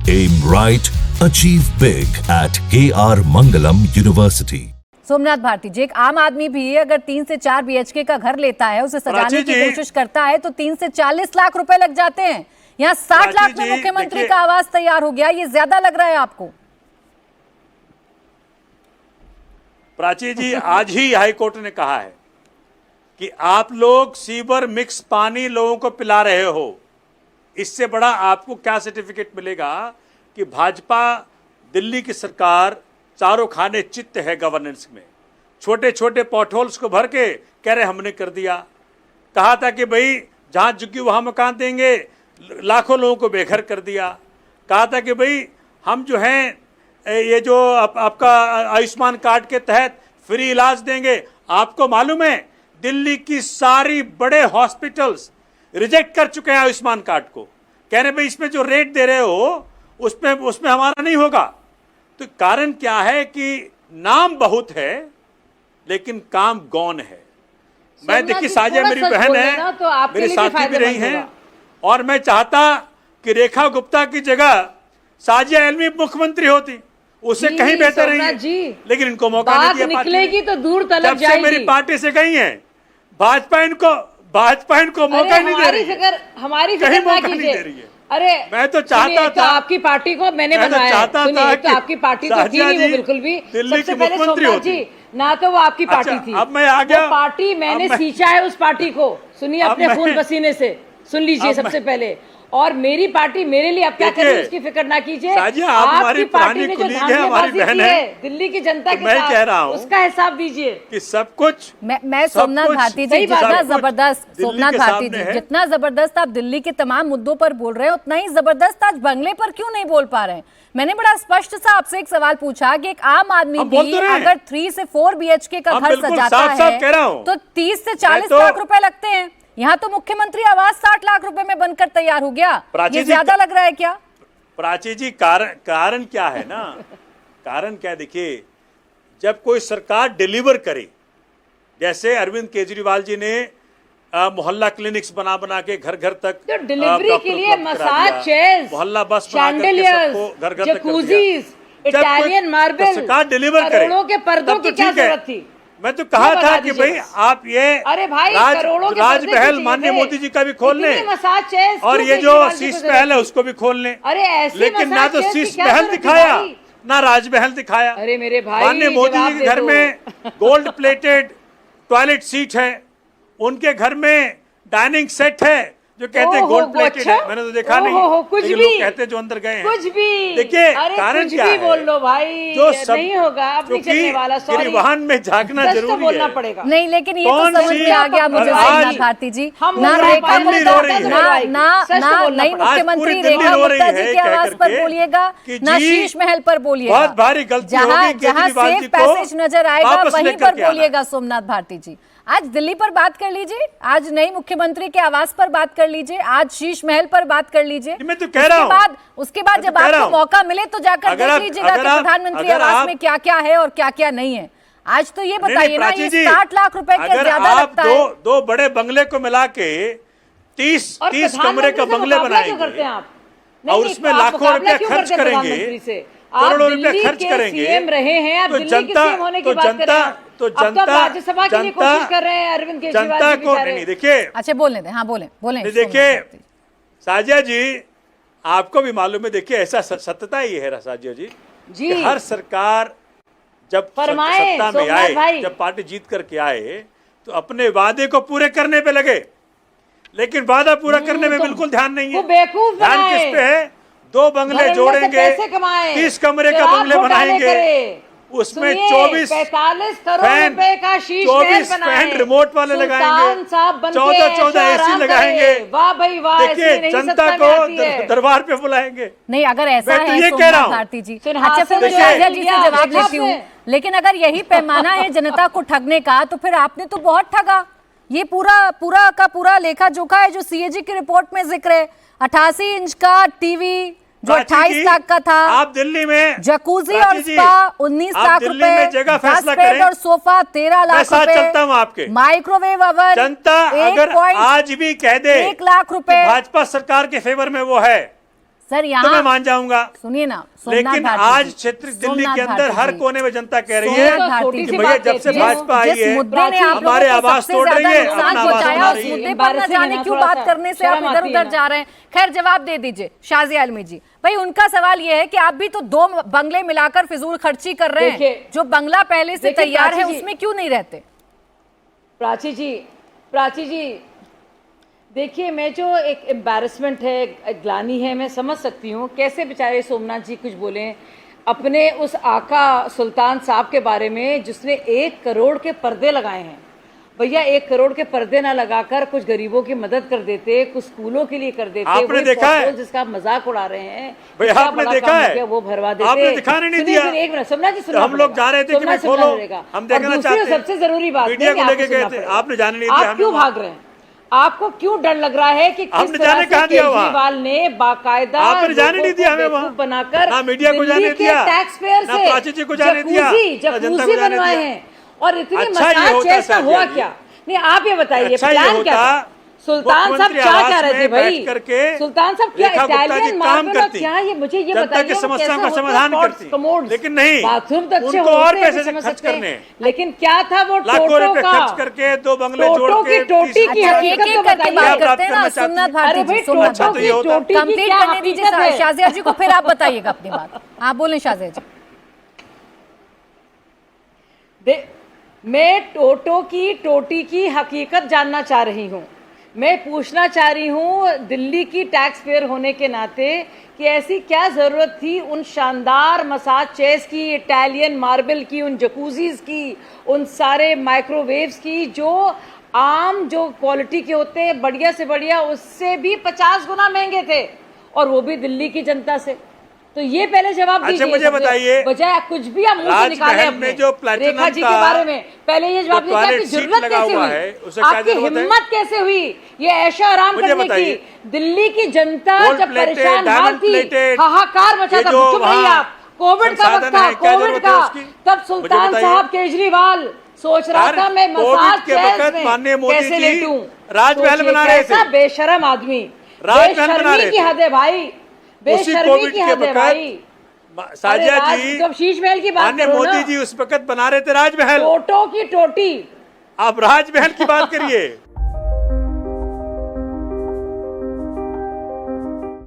Aim right, achieve big at KR Mangalam University. Somnath Bharti जी, एक आम आदमी भी अगर 3 से 4 BHK का घर लेता है, उसे सजाने की कोशिश करता है तो 3 से 40 लाख रुपए लग जाते हैं। यहाँ 60 लाख में मुख्यमंत्री का आवास तैयार हो गया, ये ज्यादा लग रहा है आपको? प्राची जी, आज ही हाईकोर्ट ने कहा है कि आप लोग सीवर मिक्स पानी लोगों को पिला रहे हो। इससे बड़ा आपको क्या सर्टिफिकेट मिलेगा कि भाजपा दिल्ली की सरकार चारों खाने चित्त है गवर्नेंस में। छोटे छोटे पॉटहोल्स को भर के कह रहे हमने कर दिया। कहा था कि भाई जहां झुकी वहां मकान देंगे, लाखों लोगों को बेघर कर दिया। कहा था कि भाई हम जो हैं ये जो आपका आयुष्मान कार्ड के तहत फ्री इलाज देंगे। आपको मालूम है दिल्ली की सारी बड़े हॉस्पिटल्स रिजेक्ट कर चुके हैं आयुष्मान कार्ड को। कह रहे भाई इसमें जो रेट दे रहे हो उसमें हमारा नहीं होगा। तो कारण क्या है कि नाम बहुत है लेकिन काम गौन है। मैं देखिए साजिया मेरी बहन है, तो मेरे साथी भी रही हैं, और मैं चाहता कि रेखा गुप्ता की जगह साजिया एलमी मुख्यमंत्री होती, उससे कहीं बेहतर रही है। लेकिन इनको मौका नहीं दिया। निकलेगी तो दूर तलक जब से मेरी पार्टी से गई है भाजपा इनको मौका नहीं दे रही है। हमारी कहीं मौका नहीं दे रही है। अरे मैं तो चाहता था आपकी पार्टी को मैंने बनाया, तो आपकी पार्टी तो थी नहीं वो बिल्कुल भी। सबसे पहले सोमनाथ जी, ना तो वो आपकी पार्टी थी। अब मैं आ गया। पार्टी मैंने सींचा है उस पार्टी को, सुनिए अपने खून पसीने से सुन लीजिए सबसे पहले। और मेरी पार्टी मेरे लिए अब क्या करे उसकी फिक्र ना कीजिए। आपकी पार्टी ने जो धांधलीबाजी की है दिल्ली की जनता के साथ, कह रहा हूं उसका हिसाब दीजिए कि सब कुछ मैं सोमनाथ भारती जी, जितना जबरदस्त सोमनाथ भारती जी जितना जबरदस्त आप दिल्ली के तमाम मुद्दों पर बोल रहे हैं, उतना ही जबरदस्त आज बंगले पर क्यों नहीं बोल पा रहे हैं। मैंने बड़ा स्पष्ट सा आपसे एक सवाल पूछा कि एक आम आदमी भी अगर 3 से 4 BHK का घर सजाता है तो 30 से 40 लाख रुपए लगते हैं। यहाँ तो मुख्यमंत्री आवास 60 लाख रुपए में बनकर तैयार हो गया। ये ज्यादा लग रहा है क्या? प्राची जी, कारण क्या है ना, कारण क्या, देखिए जब कोई सरकार डिलीवर करे, जैसे अरविंद केजरीवाल जी ने मोहल्ला क्लिनिक्स बना के घर घर तक तो डिलीवरी के लिए मसाज चेयर्स, मोहल्ला बस सबको घर घर तक इटालियन मार्बल, सरकार डिलीवर करे, करोड़ों के पर्दों की क्या जरूरत थी? मैं तो कहा था कि भाई आप ये अरे भाई राजमहल माननीय मोदी जी का भी खोल लें, और ये जो शीश महल है उसको भी खोल लें। अरे ऐसे लेकिन ना तो शीश महल दिखाया ना राजमहल दिखाया। अरे मेरे भाई, माननीय मोदी जी के घर में गोल्ड प्लेटेड टॉयलेट सीट है, उनके घर में डाइनिंग सेट है जो कहते हैं गोल्ड प्लेटेड है। मैंने तो देखा नहीं, कुछ भी लोग कहते हैं जो अंदर गए हैं। कुछ भी देखिए कारण क्या है, बोल लो भाई, जो सब नहीं होगा अब नहीं चलने वाला। सॉरी, वाहन में झांकना जरूरी बोलना है। पड़ेगा। नहीं, लेकिन ये तो समझ में आ गया मुझे सोमनाथ भारती जी, ना रेखा गुप्ता ना नई मुख्यमंत्री रेखा गुप्ता जी के आवास पर बोलिएगा, ना शीश महल पर बोलिएगा। बहुत भारी गलती होगी, जहाँ सेफ पैसेज नजर आएगा वहीं पर बोलिएगा। सोमनाथ भारती जी, आज दिल्ली पर बात कर लीजिए, आज नई मुख्यमंत्री के आवास पर बात कर लीजिए, आज शीश महल पर बात कर लीजिए। मैं तो कह रहा हूं, उसके बाद जब आपको मौका मिले तो जाकर देख लीजिएगा कि प्रधानमंत्री आवास में क्या क्या है और क्या क्या नहीं है। आज तो ये बताइए ना, ये 60 लाख रुपए क्या ज्यादा लगता है? दो बड़े बंगले को मिला के 30 कमरे का बंगले बनाएंगे और उसमें लाखों रुपए खर्च करेंगे, करोड़ों रुपए खर्च करेंगे। सीएम रहे हैं, आप दिल्ली के सीएम होने की बात कर रहे हैं। राज्यसभा के लिए कोशिश कर रहे हैं अरविंद केजरीवाल जी, जनता को नहीं। देखिए, अच्छा बोलने दें, हाँ बोलें। देखिए साजिया जी, आपको भी मालूम है, देखिए ऐसा सत्यता ही है साजिया जी कि हर सरकार जब सत्ता में आए, जब पार्टी जीत करके आए तो अपने वादे को पूरे करने पे लगे, लेकिन वादा पूरा करने में बिल्कुल ध्यान नहीं है। ध्यान किस पे है? 2 बंगले जोड़ेंगे, 30 कमरे का बंगले बनाएंगे, उसमें 45 करोड़ रुपए का शीश महल फैन रिमोट वाले लगाएंगे, 14 एसी लगाएंगे। वाह भाई वाह, देखिए जनता को दरबार पे बुलाएंगे। नहीं, अगर ऐसा है ये कह रहा हूँ भारती जी, अच्छा फिर मैं साजिया जी से जवाब लेती हूँ, लेकिन अगर यही पैमाना है जनता को ठगने का तो फिर आपने तो बहुत ठगा। ये पूरा का पूरा लेखा जोखा है जो सीएजी की रिपोर्ट में जिक्र है। 88 इंच का टीवी जो 28 लाख का था, आप दिल्ली में जकूजी और स्पा 19 लाख रुपए, जगह 10 बेड और सोफा 13 लाख रुपए, चलता हूं आपके माइक्रोवेव ओवन, जनता अगर आज भी कह दे 1 लाख रुपए, भाजपा सरकार के फेवर में वो है, सर तो यहाँ मैं मान जाऊंगा। सुनिए ना, लेकिन आज क्षेत्र दिल्ली के अंदर हर कोने में जनता कह रही है कि भैया जब से भाजपा आई है हमारे आवाज तोड़ रही है, अपना आवाज बना रही है। मुद्दे पर न जाने क्यों बात करने से आप इधर उधर जा रहे हैं। खैर जवाब दे दीजिए शाजिया आलमी जी। भाई उनका सवाल ये है कि आप भी तो 2 बंगले मिलाकर फिजूल खर्ची कर रहे हैं, जो बंगला पहले से तैयार है उसमें क्यों नहीं रहते? प्राची जी देखिए, मैं जो एक एम्बैरसमेंट है, एक ग्लानी है, मैं समझ सकती हूँ कैसे बेचारे सोमनाथ जी कुछ बोले अपने उस आका सुल्तान साहब के बारे में जिसने 1 करोड़ के पर्दे लगाए हैं। भैया 1 करोड़ के पर्दे ना लगाकर कुछ गरीबों की मदद कर देते, कुछ स्कूलों के लिए कर देते। आपने देखा है जिसका आप मजाक उड़ा रहे हैं, भैया आपने देखा है, वो भरवा देते। आपने दिखाने नहीं दिया। एक मिनट सोमनाथ जी, सुनना हम लोग जा रहे थे कि मैं खोलो, हम देखना चाहते हैं। सबसे जरूरी बात मीडिया को लेके गए थे, आपने जाने नहीं दिया। आप क्यों भाग रहे हैं? आपको क्यों डर लग रहा है कि किस तरह से केजरीवाल ने बाकायदा आपने जाने नहीं दिया हमें वहां बनाकर ना मीडिया को जाने दिया, टैक्स पेयर ना प्राची जी को जाने दिया, जकूज़ी बनवाए हैं और इतनी मसाज चेस का हुआ क्या? नहीं आप ये बताइए प्लान क्या था? सुल्तान साहब क्या कह रहे थे भाई? सुल्तान साहब क्या इटालियन मार्बल और क्या ये मुझे ये बताइए समस्या का समाधान करती, लेकिन नहीं बाथरूम तो अच्छे उनको और पैसे समझ खर्च सकते हैं, करने, लेकिन क्या था वो लाखों टोटो रुपए का खर्च करके 2 बंगले जोड़ के टोटी की हकीकत तो बताइए। करते हैं ना सोमनाथ भारती जी, सोमनाथ भारती कंप्लीट करने दीजिए शाजिया जी को, फिर आप बताइएगा अपनी बात। आप बोलें शाजिया जी। मैं टोटी की हकीकत जानना चाह रही हूँ। मैं पूछना चाह रही हूँ दिल्ली की टैक्स पेयर होने के नाते कि ऐसी क्या ज़रूरत थी उन शानदार मसाज चेयर्स की, इटालियन मार्बल की, उन जकूजीज की, उन सारे माइक्रोवेव्स की जो आम जो क्वालिटी के होते हैं बढ़िया से बढ़िया उससे भी 50 गुना महंगे थे, और वो भी दिल्ली की जनता से। तो ये पहले जवाब दीजिए। अच्छा मुझे बताइए, बजाय कुछ भी आप मुंह से निकाले अपने जो रेखा जी के बारे में, पहले ये जवाब दीजिए आपकी जरूरत कैसे हुई, आपकी हिम्मत कैसे हुई ये ऐशो आराम करने की? दिल्ली की जनता जब परेशान हाल थी, हाहाकार मचा था, चुप रहिए आप, कोविड का वक्त था, कोविड का, तब सुल्तान साहब केजरीवाल सोच रहा था मैं मसाज चेयर्स में कैसे लेटूं, राजमहल बना रहे थे। बेशरम आदमी, राजमहल बना रहे थे की हद है भाई, बेशर्मी की हद है भाई। साजिया जी जब शीश महल की बात माननीय मोदी जी उस वक्त बना रहे थे राजमहल, टोटो की टोटी, आप राजमहल की बात करिए।